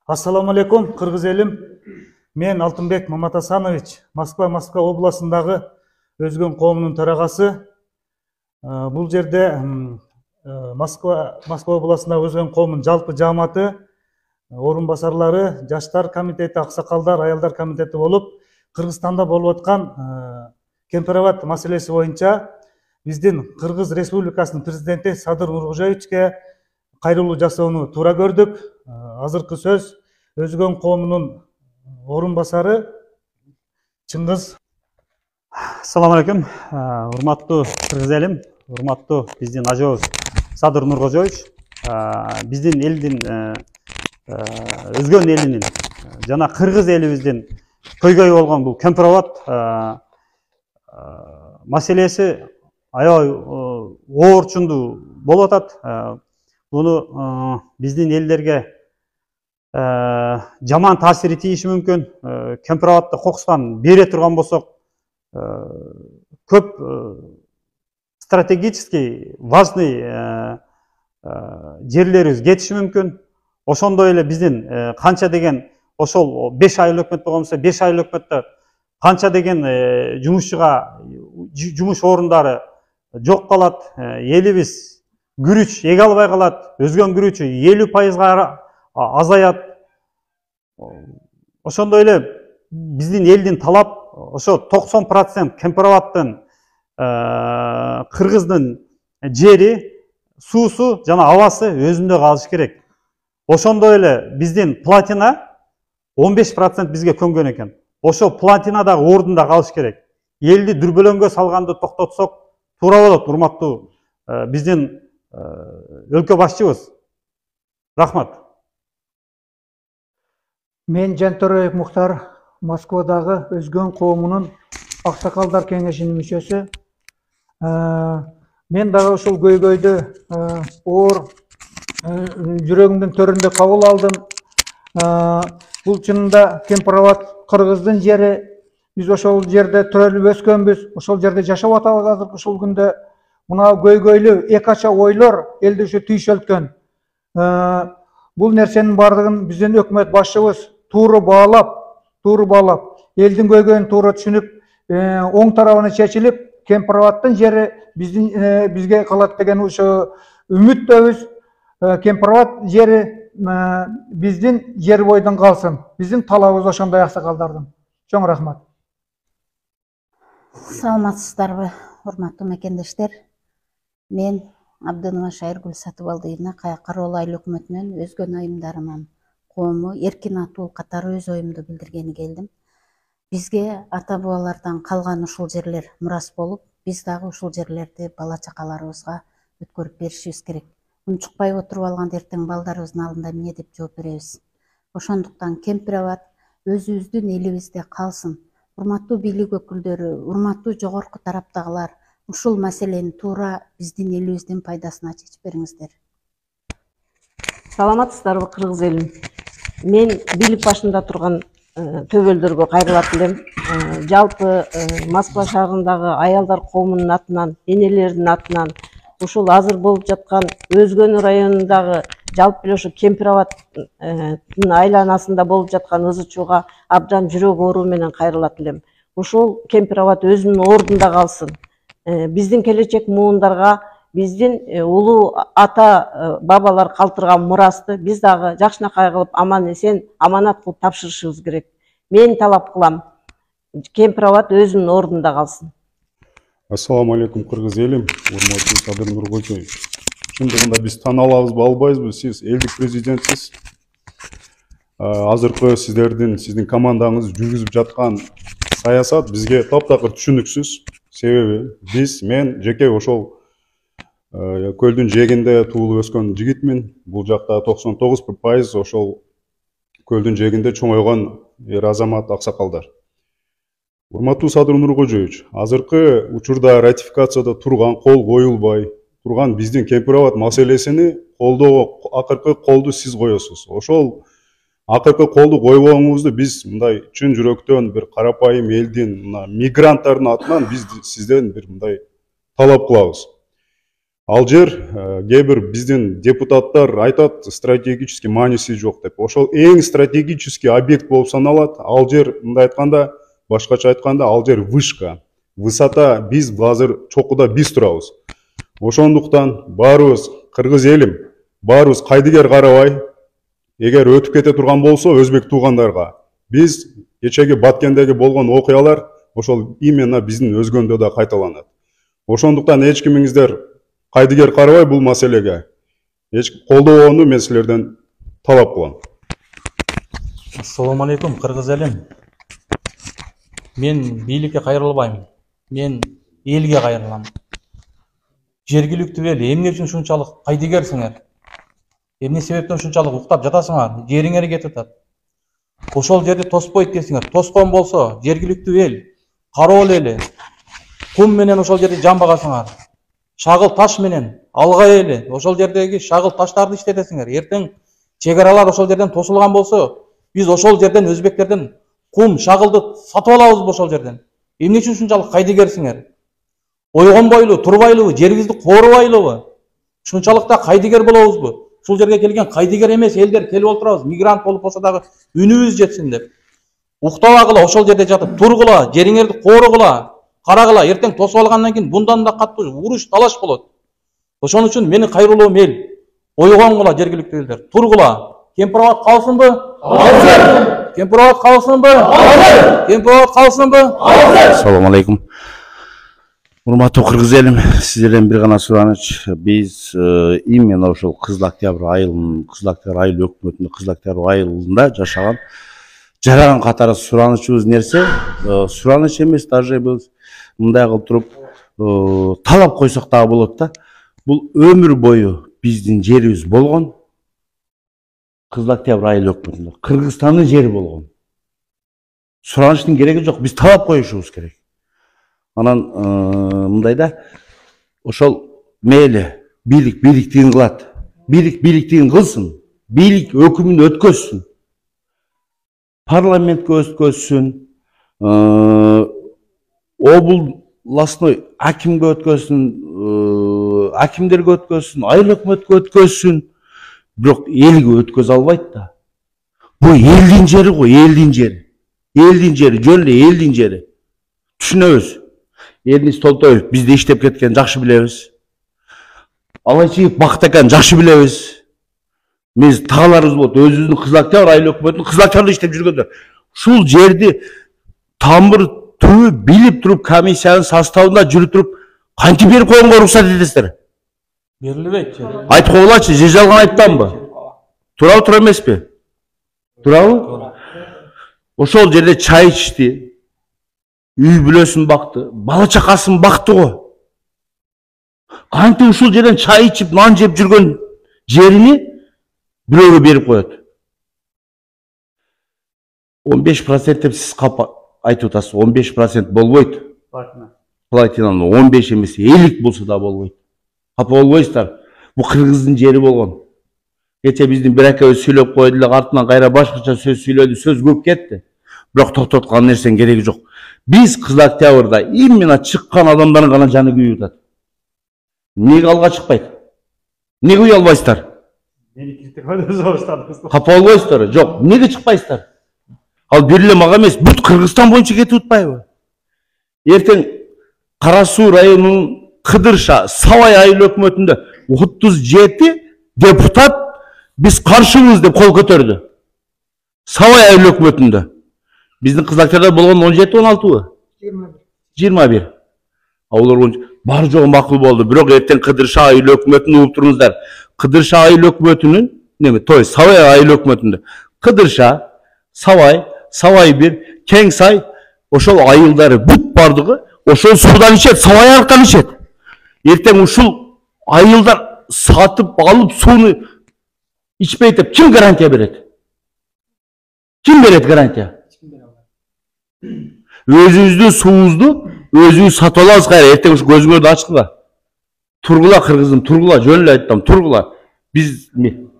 Ассаламу алейкум, кыргыз элим. Мен Алтынбек Маматасанович, Москва обласындагы Өзгөн коомунун төрагасы. Бул жерде Москва обласындагы Өзгөн коомунун жалпы жааматы, орун басарлары, жаштар комитети, аксакалдар, аялдар комитети болуп, Кыргызстанда болуп аткан кемпирабад маселеси боюнча биздин Кыргыз Республикасынын президенти Садыр Нуркожоевичке кайрылуу жасоону туура көрдүк. Азыркы сөз Өзгөн коомунун орун басары Чыңгыз. Assalamu alaikum. Урматтуу кыргыз элим, урматтуу биздин ажообуз Садыр Нуркожоевич, биздин элдин, Өзгөн элинин жана кыргыз элибиздин көйгөйү болгон бул кемпирабад маселеси аябай оорчундуу болуп атат. Буну биздин элдерге жаман таасири тийиши мүмкүн. Кемпирабадты кокустан бере турган болсок, көп стратегически важный жерлерибиз кетиши мүмкүн. Ошондой эле биздин канча деген ошол 5 айыл өкмөт болгон болсо, 5 айыл өкмөттө канча деген жумушчуга жумуш орундары жок калат. Элибиз күрүч эге албай калат. Өзгөн күрүчү 50% азаят. Ошондой эле биздин элдин талап ошо 90% кемпирабадтын кыргыздын жери, суусу жана абасы өзүндө калыш керек. Ошондой эле биздин платина 15% бизге көнгөн экен. Ошо платина дагы ордунда калыш керек. Элди дүрбөлөңгө салганды токтотсок туура болот, урматтуу биздин өлкө башчыбыз. Рахмат. Мен Жантөреев Мухтар, Москвадагы Өзгөн коомунун аксакалдар кеңешинин мүчөсү. Мен дагы ушул көйгөйдү оор жүрөгүмдүн төрүндө кабыл алдым. Бул чынында кемпирабад кыргыздын жери. Биз ошол жерде төрөлүп өскөнбүз. Ошол жерде жашап атабыз азыр ушул күндө. Мына көйгөйлүү эки ача ойлор элди ушу түйшөлткөн. Бул нерсенин бардыгын биздин өкмөт башчыбыз тууру баалап, элдин көйгөйүн туура түшүнүп, оң тарабына чечилип, кемпирабадтын жери бизге калат деген ошо үмүттөбүз. Кемпирабад жери биздин жер бойдон калсын. Биздин талабыбыз ошондой аксакалдардын. Чоң рахмат. Саламатсыздарбы, урматтуу мекендештер. Мен Абдынова Шайыргүл Сатыбалдыевна, Кая-Кароол айыл өкмөтүнөн Өзгөн айымдарынын коому эркин атуу катары өз оюмду билдиргени келдим. Бизге ата бабалардан калган ушул жерлер мурас болуп, биз дагы ушул жерлерди бала чакаларыбызга өткөрүп беришибиз керек. Унчукпай отуруп алганда эртең балдарыбыздын алдында эмне деп жооп беребиз. Ошондуктан кемпирабад өзүбүздүн элибизде калсын. Урматтуу бийлик өкүлдөрү, урматтуу жогорку тараптагылар, ушул маселени туура биздин элибиздин пайдасына чечип бериңиздер. Саламатсыздарбы, кыргыз элим. Мен бийлик башында турган төбөлдөргө кайрылат элем. Жалпы Москва шаарындагы аялдар коомунун атынан, энелердин атынан, ушул азыр болуп жаткан Өзгөн районундагы жалпы эле ушу кемпирабадтын айланасында болуп жаткан ызы-чууга абдан жүрөк оору менен кайрылат элем. Ушул кемпирабад өзүнүн ордунда калсын. Биздин келечек муундарга биздин улуу ата бабалар калтырган мурасты биз дагы жакшынакай кылып аман эсен аманат кылып тапшырышыбыз керек. Мен талап кылам, кемпирабад өзүнүн ордунда калсын. Ассаламу алейкум, кыргыз элим, урматтуу Садыр Нуркожоевич. Чындыгында биз тана алабызбы, албайбызбы? Сиз элдик президентсиз. Азыркы сиздин командаңыз жүргүзүп жаткан саясат бизге таптакыр түшүнүксүз. Себеби мен жеке ошол көлдүн жээгинде туулуп өскөн жигитмин. Бул жакта 99% ошол көлдүн жээгинде чоңойгон эр азамат аксакалдар. Урматтуу Садыр Нуркожоевич, азыркы учурда ратификацияда кол коюлбай турган биздин кемпирабад маселесини колдоого акыркы колду сиз коесуз. Ошол акыркы колду койбооңузду биз мындай чын жүрөктөн бир карапайым элдин, мигранттардын атынан биз сизден бир мындай талап кылабыз. Ал жер кээ бир биздин депутаттар айтат стратегический мааниси жок деп. Ошол эң стратегический объект болуп саналат. Ал жер мындай айтканда, башкача айтканда, ал жер вышка. Высота биз азыр чокуда биз турабыз. Ошондуктан баарыбыз кыргыз элим, баарыбыз кайдыгер карабай, эгер өтүп кете турган болсо өзбек туугандарга, биз кечеги Баткендеги болгон окуялар ошол именно биздин өзгөндө да кайталанат. Ошондуктан эч кимиңиздер кайдыгер карабай бул маселеге колдобоону мен силерден талап кылам. Ассаламу алейкум, кыргыз элим. Мен бийликке кайрылбайм. Мен элге кайрылам. Жергиликтүү эл эмне үчүн ушунчалык кайдыгерсиңер? Эмне себептен ушунчалык уктап жатасыңар? Жериңер кетип атат. Ошол жерди тоспойт десиңер. Тоскон болсо, жергиликтүү эл, Кароол эли, кум менен ошол жерди жамбагасыңар. Шагыл таш менен, Алгай эли, ошол жердеги шагыл таштарды иштетесиңер. Эртең чегаралар ошол жерден тосулган болсо, биз ошол жерден өзбектерден кум, шагылды сатып алабыз ошол жерден. Эмне үчүн ушунчалык кайдыгерсиңер? Ойгонбойлу, турбайлубу, жерибизди коорубайлубу? Ушунчалык да кайдыгер болобузбу? Ушул жерге келген кайдыгер эмес элдер келип отурабыз, мигрант болуп болсо дагы үнүбүз жетсин деп. Уктабагыла, ошол жерде жатып тургула, жериңерди кооругула, карагыла, эртең тосуп алгандан кийин bundan да каттуу уруш, талаш болот. Ошон үчүн менин кайрылуум эл, ойгонгула жергиликтүү элдер, тургула. Кемпир абад калсынбы? Калсын. Кемпир абад калсынбы? Калсын. Кемпир абад калсынбы? Калсын. Assalamu alaikum. Урматтуу кыргыз элим, сиздерден бир гана сураныч. Биз именно ошол Кызыл Октябрь айылынын, Кызыл Октябрь айыл өкмөтүндө, Кызыл Октябрь айылында жашаган жараган катары суранычыбыз нерсе, сураныч эмес, даже биз мындай кылып туруп талап койсок дагы болот да. Бул өмүр бою биздин жерибиз болгон. Кызыл Октябрь айыл өкмөтүндө Кыргызстандын жери болгон. Суранычтын кереги жок, биз талап коюшубуз керек. Анан мындай да, ошол мейли бийлик бийликтигин кылат. Бийлик бийликтигин кылсын. Бийлик өкүмүн өткөзсүн. Парламентке өткөзсүн. Областной акимге өткөзсүн, акимдерге өткөзсүн, айыл өкмөткө өткөзсүн. Бирок элге өткөзө албайт да. Бул элдин жери го, элдин жери. Элдин жери, жөн эле элдин жери. Түшүнөбүз. Элдин Толтоев бизде иштеп кеткен жакшы билебиз. Алайчиев Бактакан жакшы билебиз. Биз тагаларыбыз болот, өзүбүздүн Кызыл Октябрь айыл өкмөтүнүн Кызыл Октябрьда иштеп жүргөндөр. Ушул жерди тамыр түбү билип туруп, комиссиянын составында жүрүп туруп, кантип берип койгонго уруксат этесиздер? Берилбейт. Айтып коелачы, же жалган айтпамбы? Туурабы, туура эмеспи? Туурабы? Ошол жерде чай ичти. Үй бүлөсүн бакты, бала чакасын бакты го. Кантип ушул жерден чай ичип, нан жеп жүргөн жерини бирөөгө берип коет. 15% деп сиз айтып атасыз, 15% болбойт. Платинанын 15 эмес, 50 болсо да болбойт. Капа болбойсуздар. Бул Кыргыздын жери болгон. Кече биздин бир экөөбүз сүйлөп койду эле, артынан кайра башкача сөз сүйлөдү, сөз көп кетти. Бирок токтоткан нерсенин кереги жок. Биз Кызыл Октябрда именно чыккан адамдардын гана жаны күйүп атат. Неге алга чыкпайт? Неге уя албайсыздар? Капа болбойсуздар? Жок, неге чыкпайсыздар? Ал бир эле мага эмес, бүт Кыргызстан боюнча кетип атпайбы? Эртең Кара Суу районунун Кыдырша, Сабай айыл өкмөтүндө 37 депутат биз каршыбыз деп кол көтөрдү. Сабай айыл өкмөтүндө. Биздин Кызыл Октябрда болгон 17-16бы? 21. Алар бар жогу макул болду. Бирок эртең Кыдырша айыл өкмөтүн угуп туруңуздар. Кыдырша айыл өкмөтүнүн, Сабай айыл өкмөтүндө. Кыдырша, Сабай, Сабай 1, Кеңсай, ошол айылдары бүт бардыгы ошол суудан ичет, Сабай аркан ичет. Эртең ушул айылдар сатып алып сууну ичпейт деп ким гарантия берет? Ким берет гарантия? Өзүбүздүн суубузду өзүбүз сатып алабыз кайра. Эртең ушу көзүңөрдү ачкыла. Тургула кыргызым, тургула, жөн эле айттым, тургула. Биз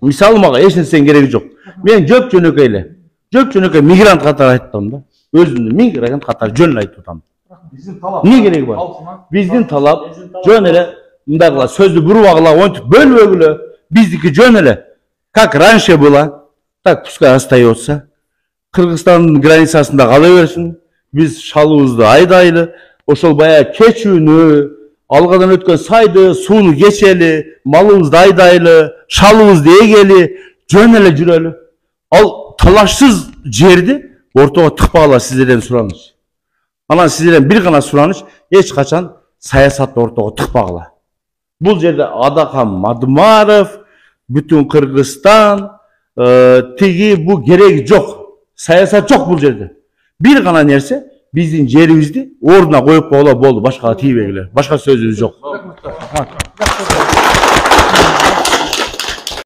мисалы мага эч нерсенин кереги жок. Мен жөнөкөй эле. Жөнөкөй мигрант катары айттым да. Өзүмдү мигрант катары жөн эле айтып атам. Эмне кереги бар? Биздин талап жөн эле мындагыла сөздү бурубагыла онтип бөлбөгүлө, биздики жөн эле. Как раньше было, так пускай остается. Кыргызстандын границасында кала берсин. Биз шалыбызды айдайлы, ошол баягы кечүүнү, алгадан өткөн сайды, сууну кечели, малыбызды айдайлы, шалыбызды эгели, жөн эле жүрөлү. Ал талашсыз жерди ортого тыкпагыла сиздерден сураныч. Анан сиздерден бир гана сураныч, эч качан саясатты ортого тыкпагыла. Бул жерде Адакам Мадымаров, бүтүн Кыргызстан, тиги бу кереги жок. Саясат жок бул жерде. Бир гана нерсе, биздин жерибизди ордуна коюп койгула болду, башкага тийбегиле. Башка сөзүбүз жок.